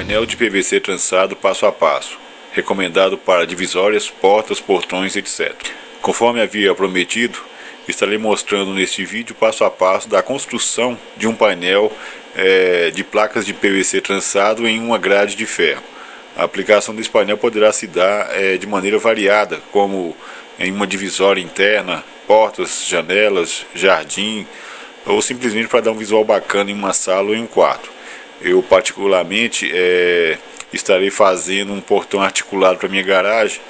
Painel de PVC trançado passo a passo, recomendado para divisórias, portas, portões, etc. Conforme havia prometido, estarei mostrando neste vídeo passo a passo da construção de um painel de placas de PVC trançado em uma grade de ferro. A aplicação desse painel poderá se dar de maneira variada, como em uma divisória interna, portas, janelas, jardim, ou simplesmente para dar um visual bacana em uma sala ou em um quarto. Eu particularmente estarei fazendo um portão articulado para minha garagem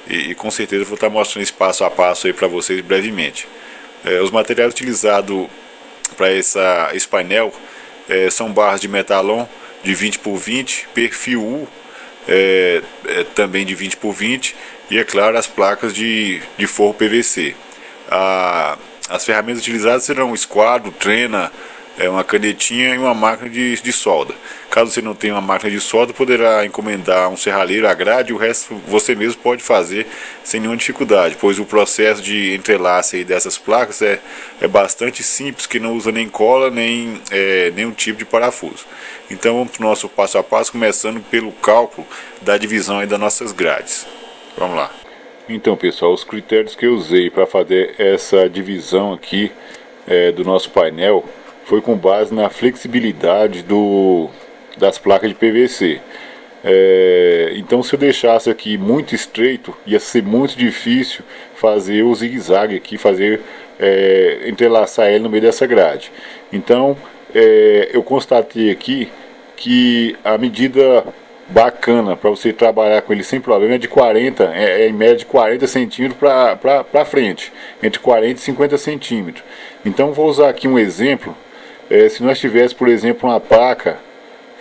e com certeza vou estar mostrando esse passo a passo aí para vocês brevemente. Os materiais utilizados para esse painel são barras de metalon de 20 por 20, perfil U também de 20 por 20 e, é claro, as placas de forro PVC. As ferramentas utilizadas serão um esquadro, trena, uma canetinha e uma máquina de solda. Caso você não tenha uma máquina de solda, poderá encomendar um serralheiro, a grade, e o resto você mesmo pode fazer sem nenhuma dificuldade, pois o processo de entrelace aí dessas placas é bastante simples, que não usa nem cola, nem nenhum tipo de parafuso. Então vamos para o nosso passo a passo, começando pelo cálculo da divisão aí das nossas grades. Vamos lá. Então, pessoal, os critérios que eu usei para fazer essa divisão aqui do nosso painel foi com base na flexibilidade das placas de PVC. Então, se eu deixasse aqui muito estreito, ia ser muito difícil fazer o zigue-zague aqui, entrelaçar ele no meio dessa grade. Então, eu constatei aqui que a medida bacana para você trabalhar com ele sem problema é de 40, em média de 40 centímetros para frente, entre 40 e 50 centímetros. Então, vou usar aqui um exemplo. Se nós tivéssemos, por exemplo, uma placa,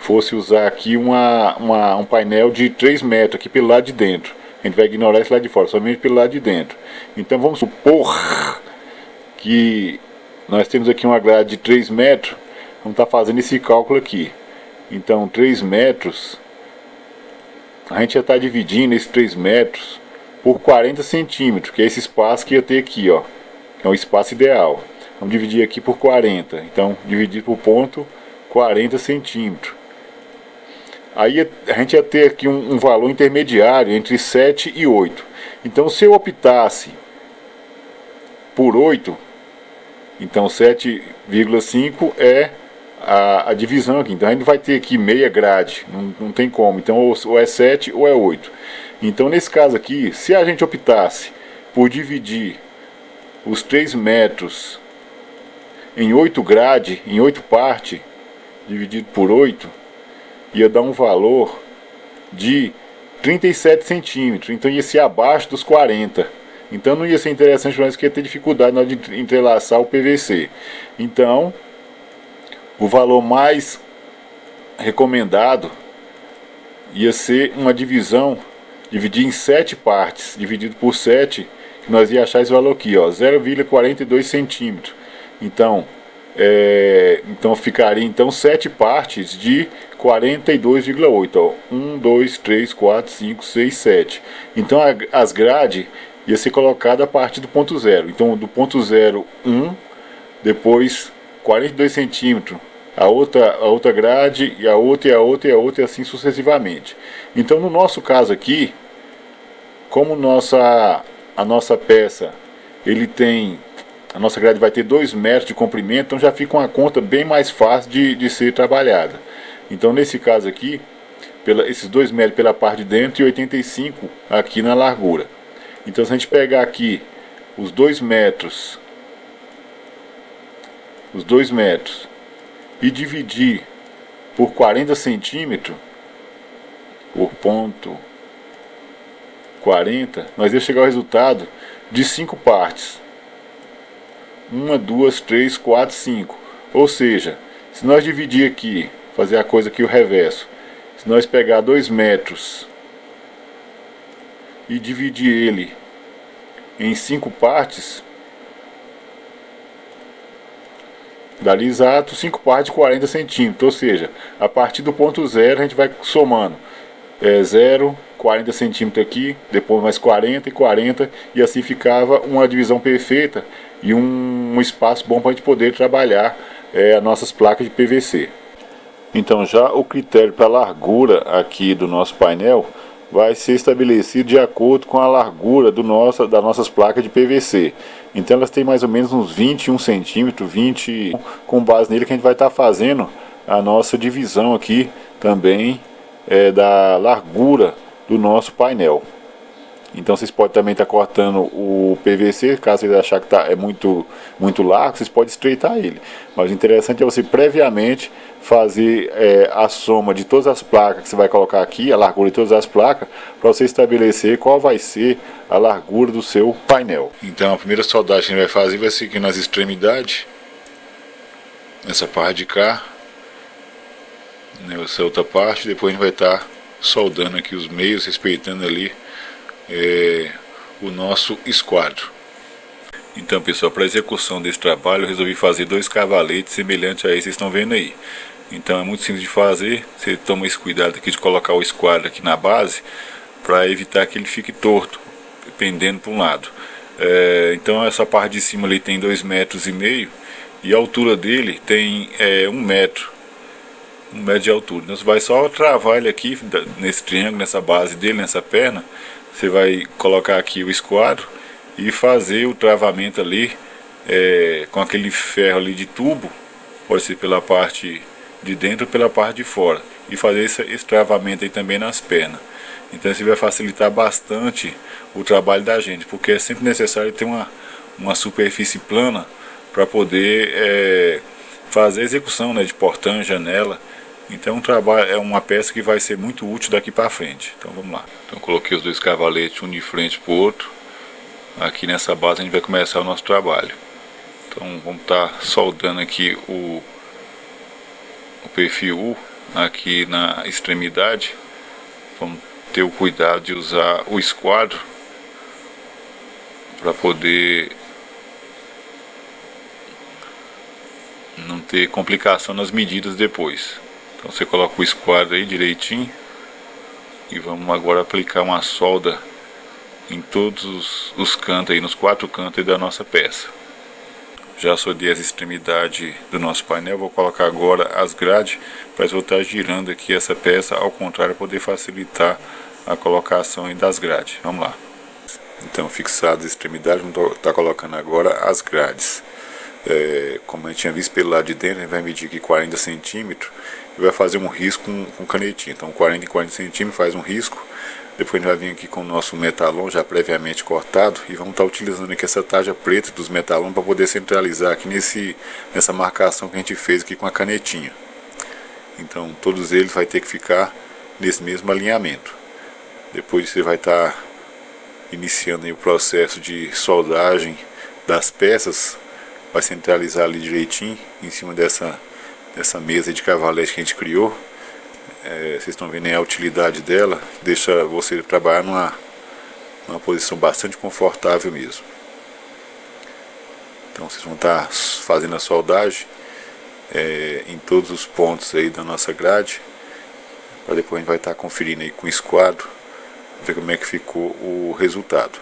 fosse usar aqui um painel de 3 metros aqui pelo lado de dentro. A gente vai ignorar esse lado de fora, somente pelo lado de dentro. Então vamos supor que nós temos aqui uma grade de 3 metros. Vamos estar fazendo esse cálculo aqui. Então 3 metros, a gente já está dividindo esses 3 metros por 40 centímetros, que é esse espaço que eu tenho aqui, ó, que é o espaço ideal. Vamos dividir aqui por 40, então dividir por ponto 40 centímetros. Aí a gente ia ter aqui um valor intermediário entre 7 e 8. Então se eu optasse por 8, então 7,5 é a divisão aqui. Então a gente vai ter aqui meia grade, não tem como. Então ou é 7 ou é 8. Então nesse caso aqui, se a gente optasse por dividir os 3 metros em 8 grades, em 8 partes, dividido por 8, ia dar um valor de 37 centímetros. Então ia ser abaixo dos 40. Então não ia ser interessante para nós, que ia ter dificuldade na hora de entrelaçar o PVC. Então, o valor mais recomendado ia ser uma divisão, dividir em 7 partes, dividido por 7, que nós ia achar esse valor aqui, ó, 0,42 centímetros. Então ficaria então 7 partes de 42,8, ó, 1, 2, 3, 4, 5, 6, 7. Então as grades ia ser colocada a partir do ponto 0. Então do ponto 0, 1, depois 42 centímetros, a outra grade, e a outra, e a outra, e a outra, e assim sucessivamente. Então no nosso caso aqui, como a nossa peça, a nossa grade vai ter 2 metros de comprimento, então já fica uma conta bem mais fácil de ser trabalhada. Então nesse caso aqui, esses 2 metros pela parte de dentro e 85 aqui na largura. Então se a gente pegar aqui os 2 metros e dividir por 40 centímetros, por ponto 40, nós vamos chegar ao resultado de 5 partes. 1, 2, 3, 4, 5. Ou seja, se nós dividir aqui, fazer a coisa aqui o reverso, se nós pegar 2 metros e dividir ele em 5 partes, daria exato 5 partes de 40 centímetros. Ou seja, a partir do ponto 0 a gente vai somando 0, 40 centímetros aqui, depois mais 40 e 40, e assim ficava uma divisão perfeita e um espaço bom para a gente poder trabalhar as nossas placas de PVC. Então já o critério para a largura aqui do nosso painel vai ser estabelecido de acordo com a largura das nossas placas de PVC. Então elas têm mais ou menos uns 21 centímetros, 20, com base nele que a gente vai estar fazendo a nossa divisão aqui também da largura do nosso painel. Então vocês podem também estar cortando o PVC, caso vocês acharem que é muito largo, vocês podem estreitar ele. Mas o interessante é você previamente fazer a soma de todas as placas que você vai colocar aqui, a largura de todas as placas, para você estabelecer qual vai ser a largura do seu painel. Então a primeira soldagem que a gente vai fazer vai ser aqui nas extremidades, nessa parte de cá, nessa outra parte. Depois a gente vai estar soldando aqui os meios, respeitando ali o nosso esquadro. Então pessoal, para a execução desse trabalho eu resolvi fazer 2 cavaletes semelhantes a esse que vocês estão vendo aí. Então é muito simples de fazer, você toma esse cuidado aqui de colocar o esquadro aqui na base, para evitar que ele fique torto, pendendo para um lado. Então essa parte de cima ali tem 2,5 metros e a altura dele tem 1 metro. 1 metro de altura. Então você vai só travar ele aqui nesse triângulo, nessa base dele, nessa perna. Você vai colocar aqui o esquadro e fazer o travamento ali com aquele ferro ali de tubo, pode ser pela parte de dentro ou pela parte de fora, e fazer esse travamento aí também nas pernas. Então isso vai facilitar bastante o trabalho da gente, porque é sempre necessário ter uma superfície plana para poder fazer a execução, né, de portão, janela. Então é uma peça que vai ser muito útil daqui para frente. Então vamos lá. Então coloquei os 2 cavaletes um de frente para o outro. Aqui nessa base a gente vai começar o nosso trabalho. Então vamos estar soldando aqui o perfil U aqui na extremidade. Vamos ter o cuidado de usar o esquadro para poder não ter complicação nas medidas depois. Então você coloca o esquadro aí direitinho e vamos agora aplicar uma solda em todos os cantos aí, nos 4 cantos aí da nossa peça. Já soldei as extremidades do nosso painel, vou colocar agora as grades para eu estar girando aqui essa peça ao contrário, para poder facilitar a colocação aí das grades. Vamos lá. Então fixadas as extremidades, vamos estar colocando agora as grades. Como a gente tinha visto pelo lado de dentro, a gente vai medir aqui 40 centímetros e vai fazer um risco com canetinha. Então 40 em 40 centímetros faz um risco. Depois a gente vai vir aqui com o nosso metalon já previamente cortado e vamos estar utilizando aqui essa tarja preta dos metalon para poder centralizar aqui nessa marcação que a gente fez aqui com a canetinha. Então todos eles vai ter que ficar nesse mesmo alinhamento. Depois você vai estar iniciando aí o processo de soldagem das peças. Vai centralizar ali direitinho em cima dessa mesa de cavalete que a gente criou. Vocês estão vendo aí a utilidade dela, deixa você trabalhar numa posição bastante confortável mesmo. Então vocês vão estar fazendo a soldagem em todos os pontos aí da nossa grade, para depois a gente vai estar conferindo aí com o esquadro, ver como é que ficou o resultado.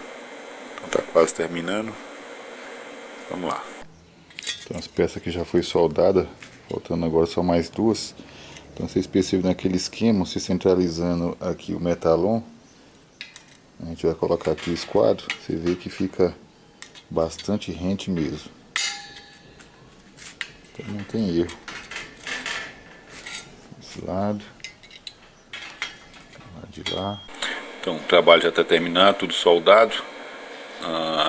Então está quase terminando. Vamos lá. Então as peças aqui já foi soldada, faltando agora só mais 2. Então vocês percebem naquele esquema, se centralizando aqui o metalon, a gente vai colocar aqui o esquadro, você vê que fica bastante rente mesmo. Então não tem erro. Esse lado de lá. Então o trabalho já está terminado, tudo soldado.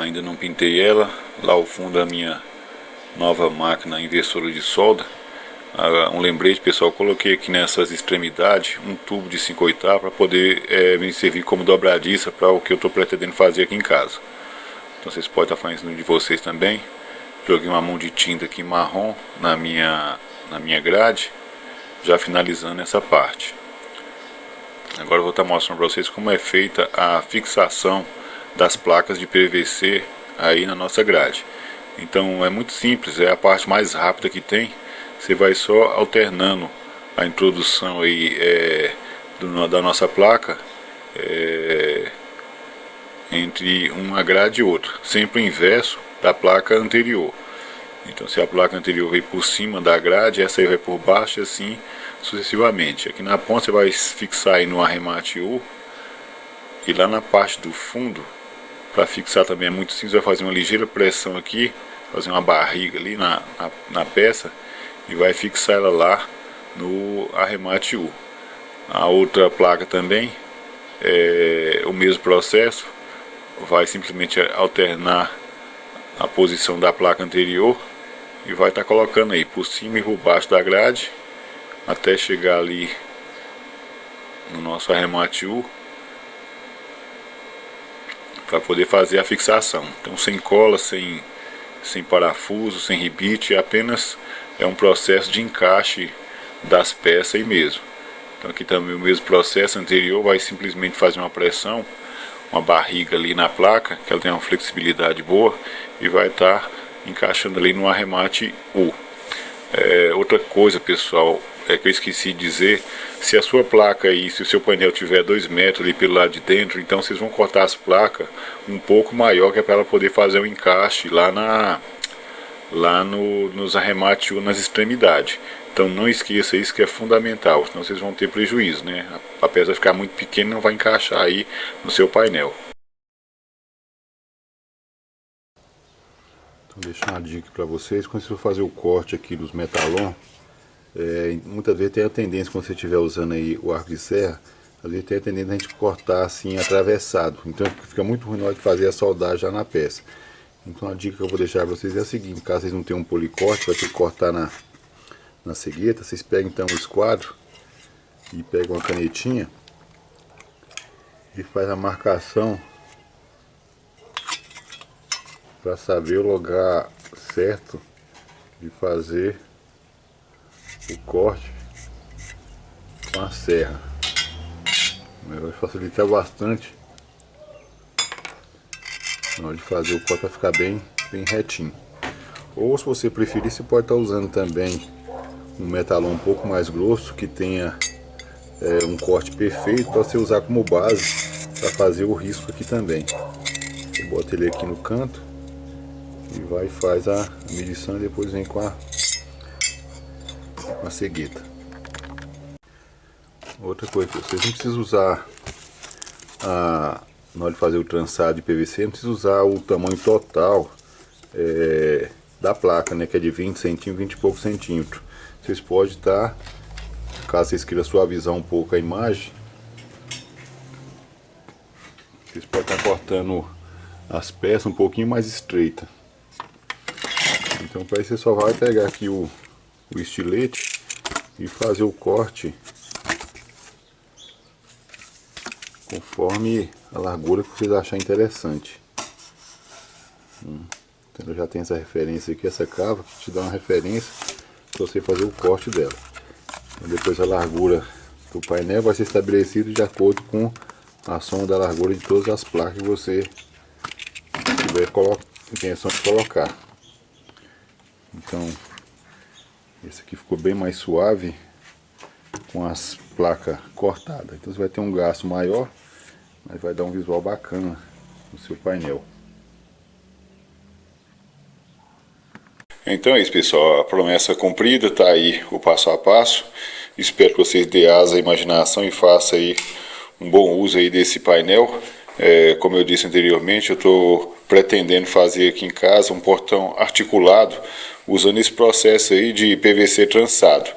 Ainda não pintei ela. Lá ao fundo a minha nova máquina inversora de solda. Um lembrete, pessoal, coloquei aqui nessas extremidades um tubo de 5/8 para poder me servir como dobradiça para o que eu estou pretendendo fazer aqui em casa. Então vocês podem estar fazendo de vocês também. Joguei uma mão de tinta aqui marrom na minha grade, já finalizando essa parte. Agora eu vou estar mostrando para vocês como é feita a fixação das placas de PVC aí na nossa grade. Então é muito simples, é a parte mais rápida que tem. Você vai só alternando a introdução aí da nossa placa entre uma grade e outra, sempre o inverso da placa anterior. Então se a placa anterior veio por cima da grade, essa aí vai por baixo, e assim sucessivamente. Aqui na ponta você vai fixar aí no arremate U, e lá na parte do fundo, para fixar também é muito simples, vai fazer uma ligeira pressão aqui, fazer uma barriga ali na peça e vai fixar ela lá no arremate U. A outra placa também é o mesmo processo, vai simplesmente alternar a posição da placa anterior e vai estar colocando aí por cima e por baixo da grade até chegar ali no nosso arremate U, para poder fazer a fixação. Então sem cola, sem parafuso, sem rebite, apenas é um processo de encaixe das peças aí mesmo. Então aqui também o mesmo processo anterior, vai simplesmente fazer uma pressão, uma barriga ali na placa, que ela tem uma flexibilidade boa, e vai estar encaixando ali no arremate U. Outra coisa, pessoal, que eu esqueci de dizer, se a sua placa aí, se o seu painel tiver 2 metros ali pelo lado de dentro, então vocês vão cortar as placas um pouco maior, que é para ela poder fazer o encaixe lá nos arremates U nas extremidades. Então não esqueça isso, que é fundamental, senão vocês vão ter prejuízo, né? A peça vai ficar muito pequena e não vai encaixar aí no seu painel. Então deixar uma dica para vocês, quando você for fazer o corte aqui dos metalon, muitas vezes tem a tendência, quando você estiver usando aí o arco de serra, às vezes tem a tendência a gente cortar assim atravessado, então fica muito ruim na hora de fazer a soldagem já na peça. Então a dica que eu vou deixar para vocês é a seguinte: caso vocês não tenham um policorte, vai ter que cortar na cegueta, vocês pegam então o esquadro e pegam uma canetinha e faz a marcação para saber o lugar certo de fazer o corte com a serra. Vai facilitar bastante na hora de fazer o corte, para ficar bem retinho. Ou se você preferir, você pode estar usando também um metalon um pouco mais grosso, que tenha um corte perfeito, para você usar como base para fazer o risco aqui também. Você bota ele aqui no canto e vai e faz a medição, e depois vem com a cegueta. Outra coisa, vocês não precisam usar na hora de fazer o trançado de PVC, não precisa usar o tamanho total da placa, né, que é de 20 centímetros, 20 e poucos centímetros. Vocês podem estar, caso vocês queiram suavizar um pouco a imagem, vocês podem estar cortando as peças um pouquinho mais estreita. Então para isso você só vai pegar aqui o estilete e fazer o corte conforme a largura que vocês acharem interessante. Então eu já tenho essa referência aqui, essa cava que te dá uma referência para você fazer o corte dela. E depois a largura do painel vai ser estabelecido de acordo com a soma da largura de todas as placas que você tiver intenção de colocar. Então esse aqui ficou bem mais suave com as placas cortadas. Então você vai ter um gasto maior, mas vai dar um visual bacana no seu painel. Então é isso, pessoal, a promessa cumprida, tá aí o passo a passo. Espero que vocês dêem asa à imaginação e façam aí um bom uso aí desse painel. Como eu disse anteriormente, eu estou pretendendo fazer aqui em casa um portão articulado usando esse processo aí de PVC trançado.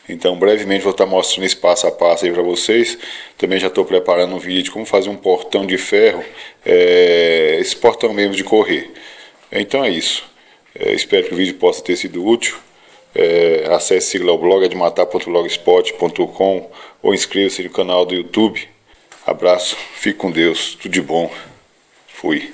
Então brevemente vou estar mostrando esse passo a passo aí para vocês. Também já estou preparando um vídeo de como fazer um portão de ferro, esse portão mesmo de correr. Então é isso. Espero que o vídeo possa ter sido útil. Acesse, siga o blog admatar.blogspot.com ou inscreva-se no canal do YouTube. Abraço, fique com Deus, tudo de bom. Fui.